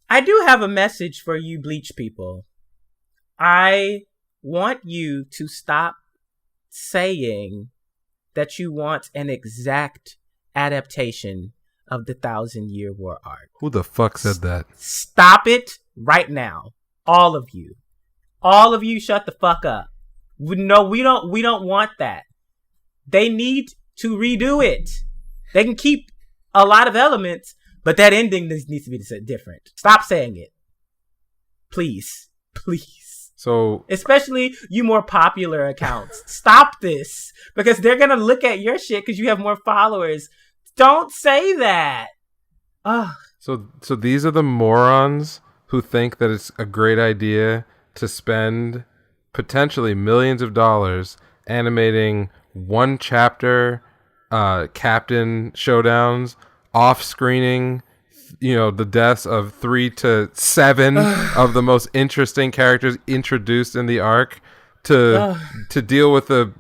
I do have a message for you Bleach people. I want you to stop saying that you want an exact adaptation of the 1,000-Year War arc. Who the fuck said that? Stop it right now. All of you. All of you shut the fuck up. No, we don't want that. They need to redo it. They can keep a lot of elements, but that ending needs to be different. Stop saying it. Please. Please. So, especially you more popular accounts. Stop this. Because they're going to look at your shit because you have more followers. Don't say that. Ugh. So these are the morons who think that it's a great idea to spend potentially millions of dollars animating one chapter captain showdowns, off-screening, the deaths of 3 to 7 of the most interesting characters introduced in the arc to deal with the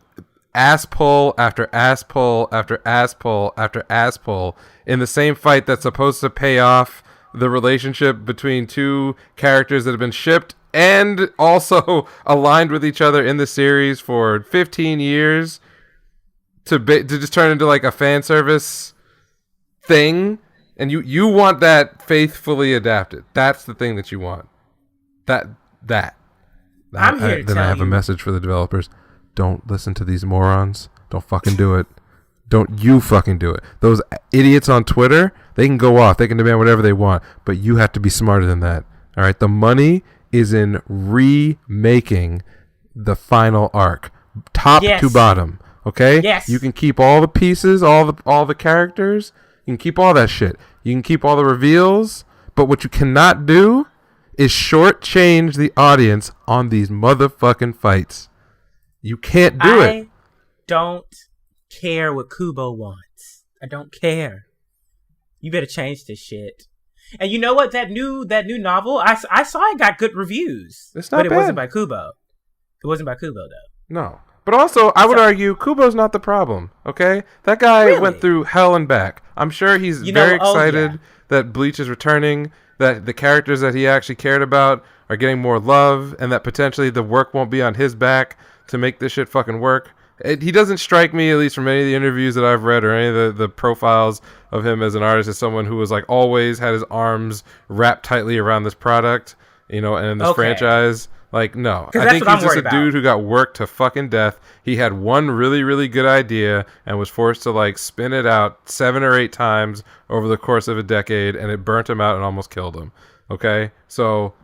ass pull after ass pull after ass pull after ass pull in the same fight that's supposed to pay off the relationship between two characters that have been shipped and also aligned with each other in the series for 15 years to just turn into like a fan service thing. And you want that faithfully adapted. That's the thing that you want. That. I'm here to then tell I have you. a message for the developers. Don't listen to these morons. Don't fucking do it. Don't you fucking do it. Those idiots on Twitter, they can go off. They can demand whatever they want. But you have to be smarter than that. All right? The money is in remaking the final arc. Top to bottom. Okay? Yes. You can keep all the pieces, all the characters. You can keep all that shit. You can keep all the reveals. But what you cannot do is shortchange the audience on these motherfucking fights. You can't do it. I don't care what Kubo wants. I don't care. You better change this shit. And you know what? That new novel, I saw it got good reviews. It's not but it bad. wasn't by Kubo. It wasn't by Kubo though. No. But also, I would argue Kubo's not the problem, okay? That guy went through hell and back. I'm sure he's very excited that Bleach is returning, that the characters that he actually cared about are getting more love, and that potentially the work won't be on his back to make this shit fucking work. He doesn't strike me, at least from any of the interviews that I've read or any of the profiles of him as an artist, as someone who was like always had his arms wrapped tightly around this product, and in this franchise. Like, no. I think he's just a dude who got worked to fucking death. He had one really, really good idea and was forced to like spin it out 7 or 8 times over the course of a decade, and it burnt him out and almost killed him. Okay? So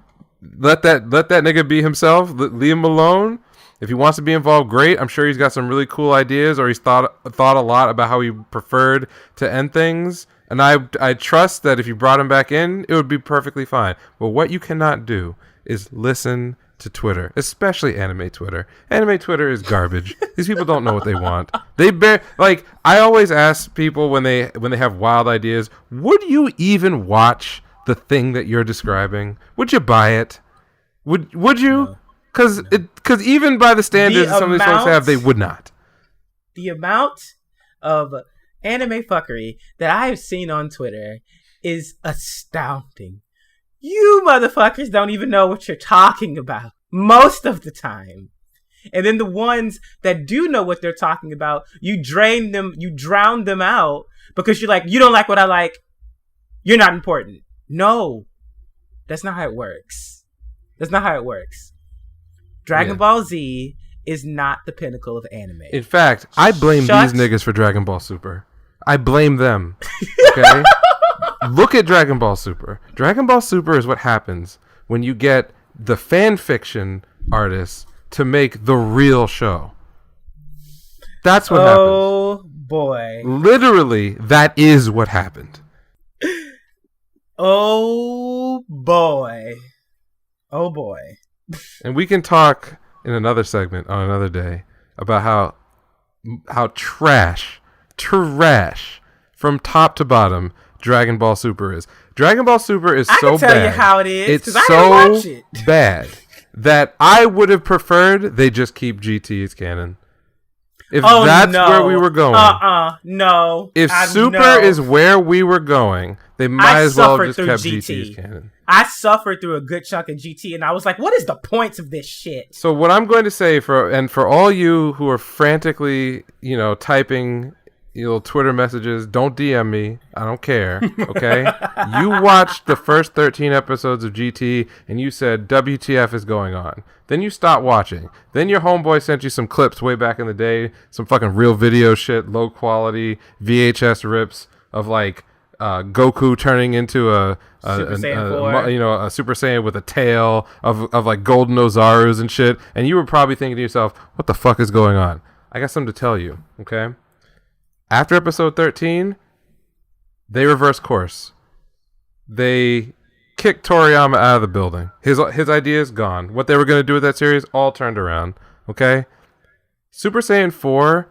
let that nigga be himself. Leave him alone. If he wants to be involved, great. I'm sure he's got some really cool ideas, or he's thought a lot about how he preferred to end things. And I trust that if you brought him back in, it would be perfectly fine. But what you cannot do is listen to Twitter, especially anime Twitter. Anime Twitter is garbage. These people don't know what they want. I always ask people when they have wild ideas, would you even watch the thing that you're describing? Would you buy it? Would you? Because even by the standards that some of these folks have, they would not. The amount of anime fuckery that I have seen on Twitter is astounding. You motherfuckers don't even know what you're talking about most of the time. And then the ones that do know what they're talking about, you drown them out because you're like, you don't like what I like. You're not important. No, that's not how it works. Dragon Ball Z is not the pinnacle of anime. In fact, I blame these niggas for Dragon Ball Super. I blame them. Okay? Look at Dragon Ball Super. Dragon Ball Super is what happens when you get the fan fiction artists to make the real show. That's what happens. Oh, boy. Literally, that is what happened. Oh, boy. Oh, boy. And we can talk in another segment on another day about how trash from top to bottom Dragon Ball Super is. Dragon Ball Super is so bad. I can tell you how it is. It's so bad that I would have preferred they just keep GT as canon. If that's where we were going. No. If Super is where we were going, they might as well have just kept GT's canon. I suffered through a good chunk of GT, and I was like, what is the point of this shit? So what I'm going to say for all you who are frantically, typing Twitter messages, don't DM me. I don't care. Okay? You watched the first 13 episodes of GT and you said WTF is going on. Then you stopped watching. Then your homeboy sent you some clips way back in the day, some fucking real video shit, low quality VHS rips of like Goku turning into a Super Saiyan with a tail of like golden Ozarus and shit. And you were probably thinking to yourself, what the fuck is going on? I got something to tell you. Okay? After episode 13, they reverse course. They kicked Toriyama out of the building. His idea is gone. What they were going to do with that series all turned around. Okay? Super Saiyan 4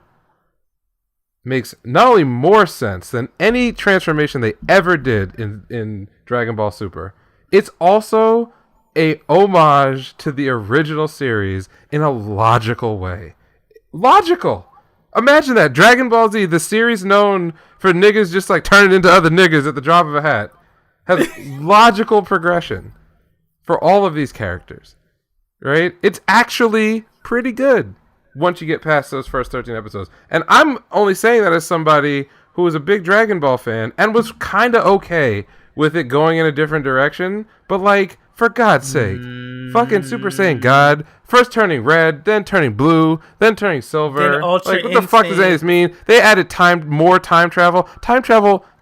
makes not only more sense than any transformation they ever did in Dragon Ball Super, it's also a homage to the original series in a logical way. Logical! Imagine that. Dragon Ball Z, the series known for niggas just like turning into other niggas at the drop of a hat, has logical progression for all of these characters. Right? It's actually pretty good once you get past those first 13 episodes. And I'm only saying that as somebody who was a big Dragon Ball fan and was kind of okay with it going in a different direction. But like, for God's sake, fucking Super Saiyan God, first turning red, then turning blue, then turning silver. Then Ultra like, what the fuck does any of this mean? They added more time travel.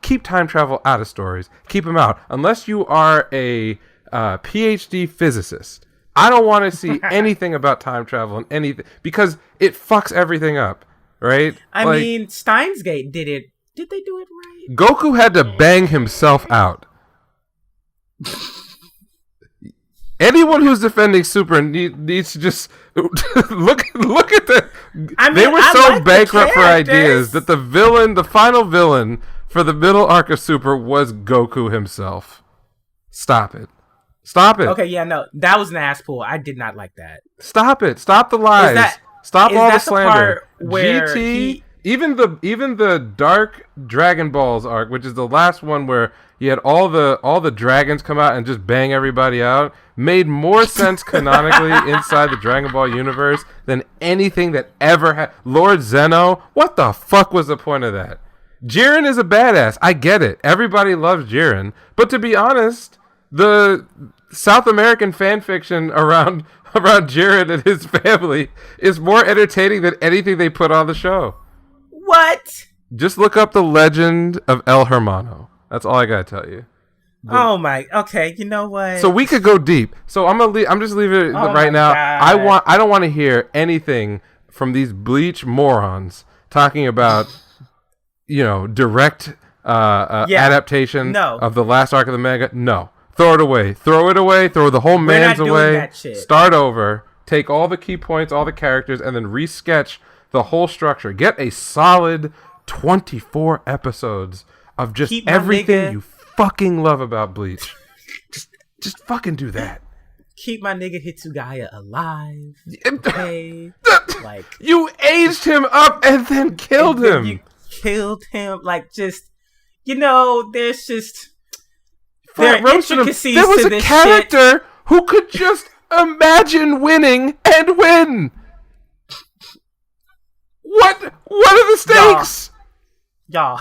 Keep time travel out of stories. Keep them out. Unless you are a PhD physicist. I don't want to see anything about time travel and anything because it fucks everything up, right? I mean, Steins Gate did it. Did they do it right? Goku had to bang himself out. Anyone who's defending Super needs to just look at that. I mean, they were so bankrupt for ideas that the final villain for the middle arc of Super was Goku himself. Stop it. Okay, yeah, no, that was an ass pull. I did not like that. Stop it. Stop the lies. Stop all the slander. Where GT, even the Dark Dragon Balls arc, which is the last one where you had all the dragons come out and just bang everybody out, made more sense canonically inside the Dragon Ball universe than anything that ever had. Lord Zeno, what the fuck was the point of that? Jiren is a badass. I get it. Everybody loves Jiren. But to be honest, the South American fan fiction around Jiren and his family is more entertaining than anything they put on the show. What? Just look up the legend of El Hermano. That's all I gotta tell you. Okay, you know what? So we could go deep. So I'm just leaving it right now. God. I don't want to hear anything from these Bleach morons talking about, direct adaptation of the last arc of the manga. No. Throw it away. Throw the whole man's away. Start over. Take all the key points, all the characters, and then resketch the whole structure. Get a solid 24 episodes of just everything you fucking love about Bleach. just fucking do that. Keep my nigga Hitsugaya alive. Okay. You aged him up and then killed him. You killed him. There's just... There are intricacies there was to a this character shit. Who could just imagine winning and win. What are the stakes? Y'all.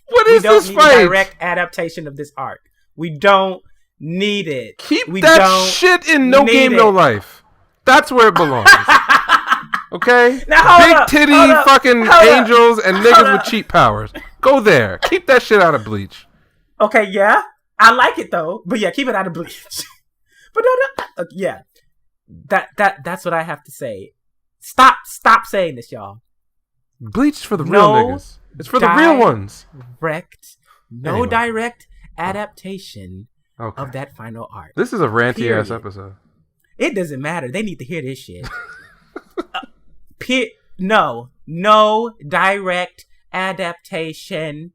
What is this fight? We don't need a direct adaptation of this arc. We don't need it. Keep that shit in No Game, No Life. That's where it belongs. Okay? Now, Big titty fucking angels and niggas with cheat powers. Go there. Keep that shit out of Bleach. Okay, yeah. I like it though, but yeah, keep it out of Bleach. But no, yeah, that's what I have to say. Stop saying this, y'all. Bleach is for the real niggas. It's for the real ones. Direct adaptation of that final arc. This is a ranty ass episode. It doesn't matter. They need to hear this shit. No direct adaptation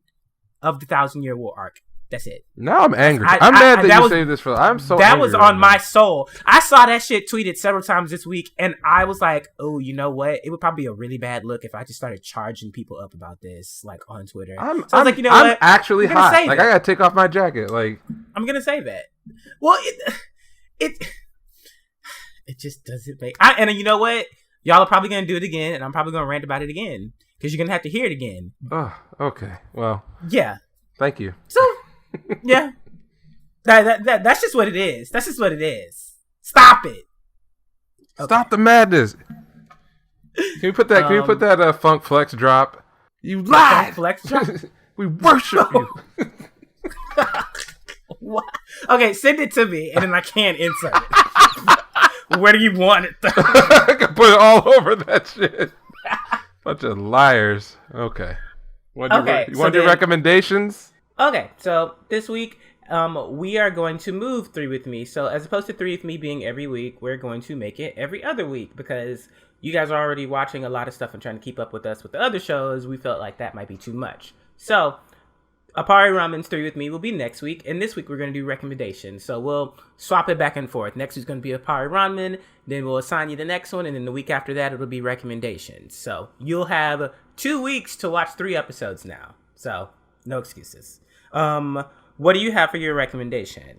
of the 1,000-Year War arc. That's it. Now I'm angry. I'm mad that you saved this for. I'm so. That angry was on my soul. I saw that shit tweeted several times this week, and I was like, "Oh, you know what? It would probably be a really bad look if I just started charging people up about this, like on Twitter." I was like, you know what? I'm actually hot. Like I gotta take off my jacket. Like I'm gonna say that. Well, it just doesn't make. And you know what? Y'all are probably gonna do it again, and I'm probably gonna rant about it again because you're gonna have to hear it again. Oh, okay. Well, yeah. Thank you. So. Yeah, that's just what it is. That's just what it is. Stop it. Okay. Stop the madness. Can we put that? Can we put that funk flex drop? You lied. Funk flex drop. We worship you. What? Okay, send it to me, and then I can't insert it. Where do you want it? I can put it all over that shit. Bunch of liars. Okay. You want to do recommendations? Okay, so this week we are going to move 3 with Me. So as opposed to 3 with Me being every week, we're going to make it every other week because you guys are already watching a lot of stuff and trying to keep up with us with the other shows. We felt like that might be too much. So Apari Ramen's 3 with Me will be next week, and this week we're going to do recommendations. So we'll swap it back and forth. Next week's going to be Apari Ramen, then we'll assign you the next one, and then the week after that it'll be recommendations. So you'll have 2 weeks to watch 3 episodes now. So no excuses. What do you have for your recommendation?